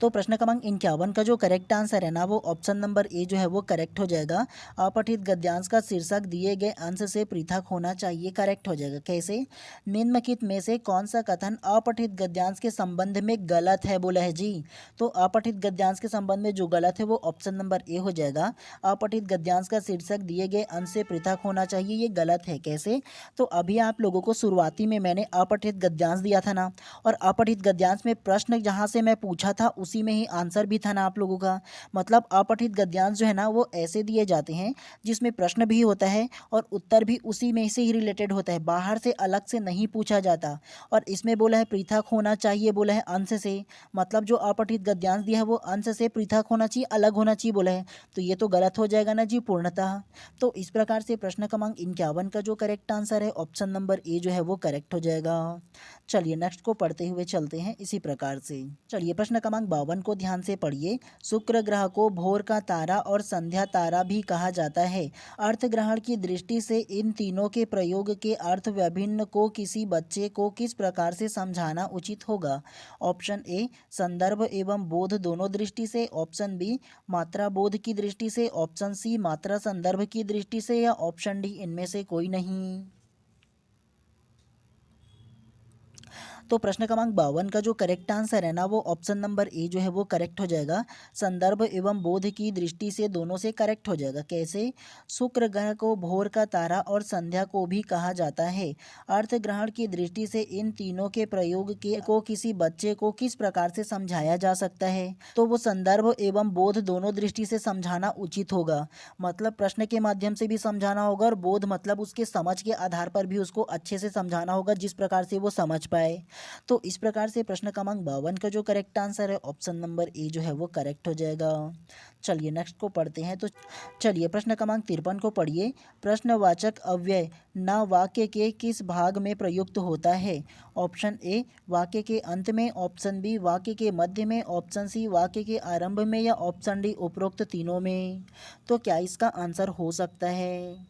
तो प्रश्न क्रमांक 51 का जो करेक्ट आंसर है ना वो ऑप्शन नंबर ए जो है वो करेक्ट हो जाएगा। अपठित गद्यांश का शीर्षक दिए गए अंश से पृथक होना चाहिए, करेक्ट हो जाएगा। कैसे? निम्नलिखित में से कौन सा कथन अपठित गद्यांश के संबंध में गलत है, बोला है जी। तो अपठित गद्यांश के संबंध में जो गलत है वो ऑप्शन नंबर ए हो जाएगा। अपठित गद्यांश का शीर्षक दिए गए अंश से पृथक होना चाहिए, ये गलत है। कैसे? तो अभी आप लोगों को शुरुआती में मैंने अपठित गद्यांश दिया था ना, और अपठित गद्यांश में प्रश्न जहाँ से मैं पूछा था उसी में ही आंसर भी था ना आप लोगों का। मतलब अपठित गद्यांश जो है ना वो ऐसे दिए जाते हैं जिसमें प्रश्न भी होता है और उत्तर भी उसी में से ही रिलेटेड होता है, बाहर से अलग से नहीं पूछा जाता। और इसमें बोला है पृथक होना चाहिए, बोला है अंश से, मतलब जो अपठित गद्यांश दिया है वो अंश से पृथक होना चाहिए, अलग होना चाहिए बोला है, तो ये तो गलत हो जाएगा ना जी पूर्णतः। तो इस प्रकार से प्रश्न क्रमांक 51 का जो करेक्ट आंसर है ऑप्शन नंबर ए जो है वो करेक्ट हो जाएगा। चलिए नेक्स्ट को पढ़ते हुए चलते हैं इसी प्रकार से। चलिए प्रश्न क्रमांक 52 को ध्यान से पढ़िए। शुक्र ग्रह को भोर का तारा और संध्या तारा भी कहा जाता है। अर्थ ग्रहण की दृष्टि से इन तीनों के प्रयोग के अर्थ विभिन्न को किसी बच्चे को किस प्रकार से समझाना उचित होगा? ऑप्शन ए संदर्भ एवं बोध दोनों दृष्टि से, ऑप्शन बी मात्रा बोध की दृष्टि से, ऑप्शन सी मात्रा संदर्भ की दृष्टि से, या ऑप्शन डी इनमें से कोई नहीं। तो प्रश्न क्रमांक 52 का जो करेक्ट आंसर है ना वो ऑप्शन नंबर ए जो है वो करेक्ट हो जाएगा। संदर्भ एवं बोध की दृष्टि से दोनों से करेक्ट हो जाएगा। कैसे? शुक्र ग्रह को भोर का तारा और संध्या को भी कहा जाता है। अर्थ ग्रहण की दृष्टि से इन तीनों के प्रयोग के को किसी बच्चे को किस प्रकार से समझाया जा सकता है? तो वो संदर्भ एवं बोध दोनों दृष्टि से समझाना उचित होगा। मतलब प्रश्न के माध्यम से भी समझाना होगा और बोध मतलब उसके समझ के आधार पर भी उसको अच्छे से समझाना होगा जिस प्रकार से वो समझ पाए। तो इस प्रकार से प्रश्न क्रमांक 52 का जो करेक्ट आंसर है ऑप्शन नंबर ए जो है वो करेक्ट हो जाएगा। चलिए नेक्स्ट को पढ़ते हैं। तो चलिए प्रश्न क्रमांक 53 को पढ़िए। प्रश्नवाचक अव्यय न वाक्य के किस भाग में प्रयुक्त होता है? ऑप्शन ए वाक्य के अंत में, ऑप्शन बी वाक्य के मध्य में, ऑप्शन सी वाक्य के आरंभ में, या ऑप्शन डी उपरोक्त तीनों में। तो क्या इसका आंसर हो सकता है?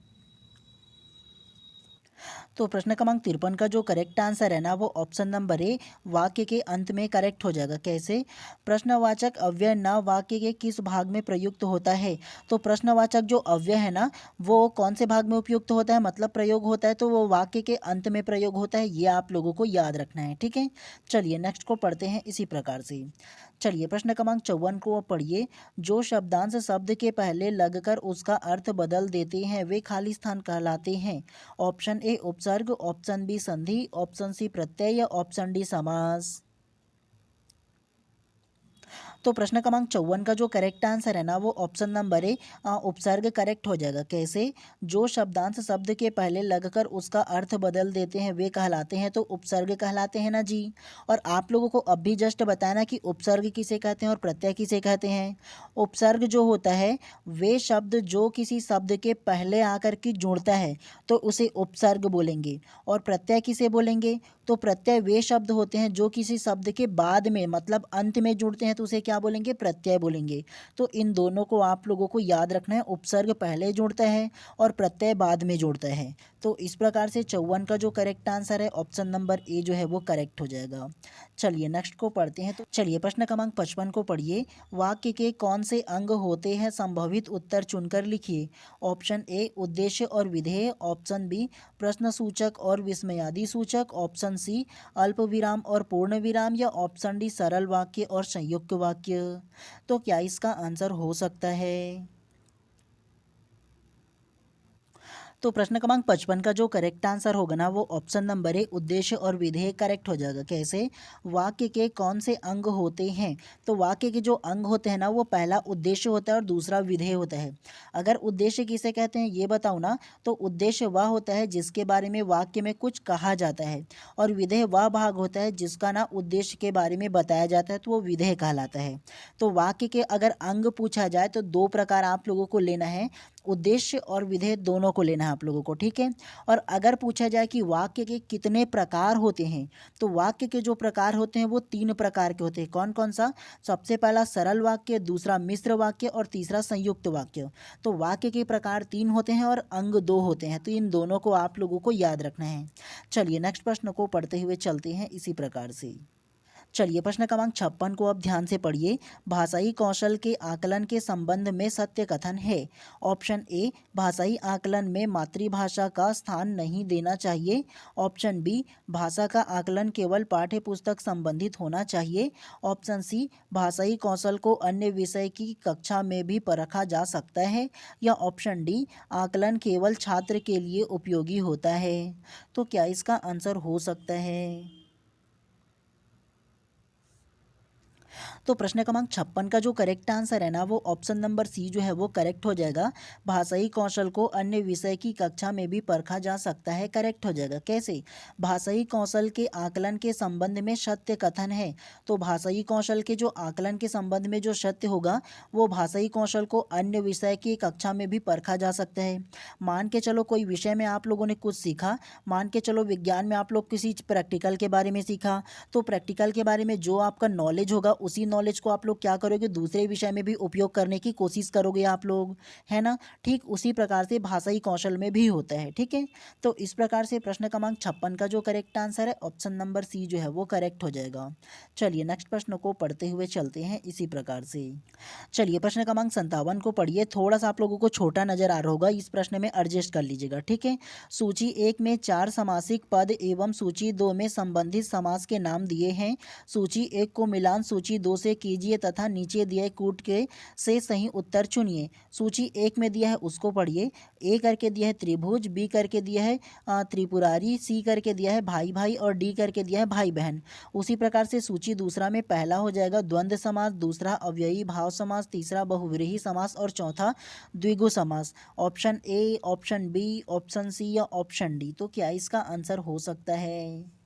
तो प्रश्न क्रमांक 53 का जो करेक्ट आंसर है ना वो ऑप्शन नंबर ए वाक्य के अंत में करेक्ट हो जाएगा। कैसे? प्रश्नवाचक अव्यय ना वाक्य के किस भाग में प्रयुक्त होता है? तो प्रश्नवाचक जो अव्यय है ना वो कौन से भाग में उपयुक्त होता है, मतलब प्रयोग होता है, तो वो वाक्य के अंत में प्रयोग होता है। ये आप लोगों को याद रखना है, ठीक है। चलिए नेक्स्ट को पढ़ते हैं इसी प्रकार से। चलिए प्रश्न क्रमांक 54 को पढ़िए। जो शब्दांश शब्द के पहले लगकर उसका अर्थ बदल देते हैं वे खाली स्थान कहलाते हैं। ऑप्शन ए उपसर्ग, ऑप्शन बी संधि, ऑप्शन सी प्रत्यय या ऑप्शन डी समास। तो प्रश्न क्रमांक 54 का जो करेक्ट आंसर है ना वो ऑप्शन नंबर ए उपसर्ग करेक्ट हो जाएगा। कैसे? जो शब्दांश शब्द के पहले लगकर उसका अर्थ बदल देते हैं वे कहलाते हैं, तो उपसर्ग कहलाते हैं ना जी। और आप लोगों को अब भी जस्ट बताना कि उपसर्ग किसे कहते हैं और प्रत्यय किसे कहते हैं। उपसर्ग जो होता है वे शब्द जो किसी शब्द के पहले आकर के जुड़ता है तो उसे उपसर्ग बोलेंगे। और प्रत्यय किसे बोलेंगे? तो प्रत्यय वे शब्द होते हैं जो किसी शब्द के बाद में मतलब अंत में जुड़ते हैं तो उसे क्या बोलेंगे? प्रत्यय बोलेंगे। तो इन दोनों को आप लोगों को याद रखना है, उपसर्ग पहले जुड़ता है और प्रत्यय बाद में जुड़ता है। तो इस प्रकार से 54 का जो करेक्ट आंसर है ऑप्शन नंबर ए जो है वो करेक्ट हो जाएगा। चलिए नेक्स्ट को पढ़ते हैं। तो चलिए प्रश्न क्रमांक 55 को पढ़िए। वाक्य के कौन से अंग होते हैं, संभावित उत्तर चुनकर लिखिए। ऑप्शन ए उद्देश्य और विधेय, ऑप्शन बी प्रश्न सूचक और विस्मयादि सूचक, ऑप्शन सी अल्प विराम और पूर्ण विराम, या ऑप्शन डी सरल वाक्य और संयुक्त वाक्य। तो क्या इसका आंसर हो सकता है? तो प्रश्न क्रमांक 55 का जो करेक्ट आंसर होगा ना वो ऑप्शन नंबर ए उद्देश्य और विधेय करेक्ट हो जाएगा। कैसे? वाक्य के कौन से अंग होते हैं? तो वाक्य के जो अंग होते हैं ना वो पहला उद्देश्य होता है और दूसरा विधेय होता है। अगर उद्देश्य किसे कहते हैं ये बताऊँ ना, तो उद्देश्य वह होता है जिसके बारे में वाक्य में कुछ कहा जाता है, और विधेय वह भाग होता है जिसका ना उद्देश्य के बारे में बताया जाता है, तो वो विधेय कहलाता है। तो वाक्य के अगर अंग पूछा जाए तो दो प्रकार आप लोगों को लेना है, उद्देश्य और विधेय दोनों को लेना है आप लोगों को, ठीक है। और अगर पूछा जाए कि वाक्य के कितने प्रकार होते हैं, तो वाक्य के जो प्रकार होते हैं वो 3 प्रकार के होते हैं। कौन कौन सा? सबसे पहला सरल वाक्य, दूसरा मिश्र वाक्य और तीसरा संयुक्त वाक्य। तो वाक्य के प्रकार 3 होते हैं और अंग 2 होते हैं, तो इन दोनों को आप लोगों को याद रखना है। चलिए नेक्स्ट प्रश्न को पढ़ते हुए चलते हैं इसी प्रकार से। चलिए प्रश्न क्रमांक 56 को अब ध्यान से पढ़िए। भाषाई कौशल के आकलन के संबंध में सत्य कथन है। ऑप्शन ए भाषाई आकलन में मातृभाषा का स्थान नहीं देना चाहिए, ऑप्शन बी भाषा का आकलन केवल पाठ्य पुस्तक संबंधित होना चाहिए, ऑप्शन सी भाषाई कौशल को अन्य विषय की कक्षा में भी परखा जा सकता है, या ऑप्शन डी आकलन केवल छात्र के लिए उपयोगी होता है। तो क्या इसका आंसर हो सकता है? तो प्रश्न क्रमांक 56 का जो करेक्ट आंसर है ना वो ऑप्शन नंबर सी जो है वो करेक्ट हो जाएगा। भाषाई कौशल को अन्य विषय की कक्षा में भी परखा जा सकता है, करेक्ट हो जाएगा। कैसे? भाषाई कौशल के आकलन के संबंध में सत्य कथन है। तो भाषाई कौशल के जो आकलन के संबंध में जो सत्य होगा वो भाषाई कौशल को अन्य विषय की कक्षा में भी परखा जा सकता है। मान के चलो कोई विषय में आप लोगों ने कुछ सीखा, मान के चलो विज्ञान में आप लोग किसी प्रैक्टिकल के बारे में सीखा, तो प्रैक्टिकल के बारे में जो आपका नॉलेज होगा उसी नॉलेज को आप लोग क्या करोगे? दूसरे विषय में भी उपयोग करने की कोशिश करोगे आप लोग, है ना। ठीक उसी प्रकार से भाषाई कौशल में भी होता है, ठीक है। तो इस प्रकार से प्रश्न क्रमांक 56 का जो करेक्ट आंसर है ऑप्शन नंबर सी जो है वो करेक्ट हो जाएगा। चलिए नेक्स्ट प्रश्न को पढ़ते हुए चलते हैं इसी प्रकार से। चलिए प्रश्न क्रमांक 57 को पढ़िए। थोड़ा सा आप लोगों को छोटा नजर आ रहा होगा, इस प्रश्न में एडजस्ट कर लीजिएगा, ठीक है। सूची 1 में 4 समासिक पद एवं सूची 2 में संबंधित समास के नाम दिए हैं। सूची 1 को मिलान सूची 2 से कीजिए तथा नीचे दिए कूट के से सही उत्तर चुनिए। सूची 1 में दिया है उसको पढ़िए। ए करके दिया है त्रिभुज, बी करके दिया है त्रिपुरारी, सी करके दिया है भाई भाई और डी करके दिया है भाई बहन। उसी प्रकार से सूची दूसरा में पहला हो जाएगा द्वंद्व समास, दूसरा अव्ययी भाव समास, तीसरा बहुव्रीहि समास और चौथा द्विगु समास। Option A, option B, option C या ऑप्शन डी। तो क्या इसका आंसर हो सकता है?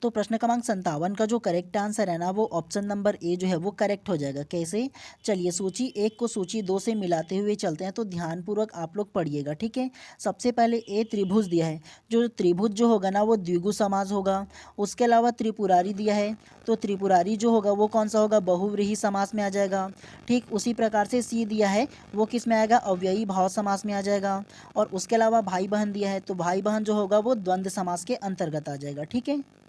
तो प्रश्न क्रमांक 57 का जो करेक्ट आंसर है ना वो ऑप्शन नंबर ए जो है वो करेक्ट हो जाएगा। कैसे? चलिए सूची एक को सूची दो से मिलाते हुए चलते हैं, तो ध्यानपूर्वक आप लोग पढ़िएगा, ठीक है। सबसे पहले ए त्रिभुज दिया है, जो त्रिभुज जो होगा ना वो द्विगु समास होगा। उसके अलावा त्रिपुरारी दिया है, तो त्रिपुरारी जो होगा वो कौन सा होगा? बहुव्रीहि समास में आ जाएगा। ठीक उसी प्रकार से सी दिया है, वो किस में आएगा? अव्ययी भाव समास में आ जाएगा। और उसके अलावा भाई बहन दिया है, तो भाई बहन जो होगा वो द्वंद्व समास के अंतर्गत आ जाएगा, ठीक है।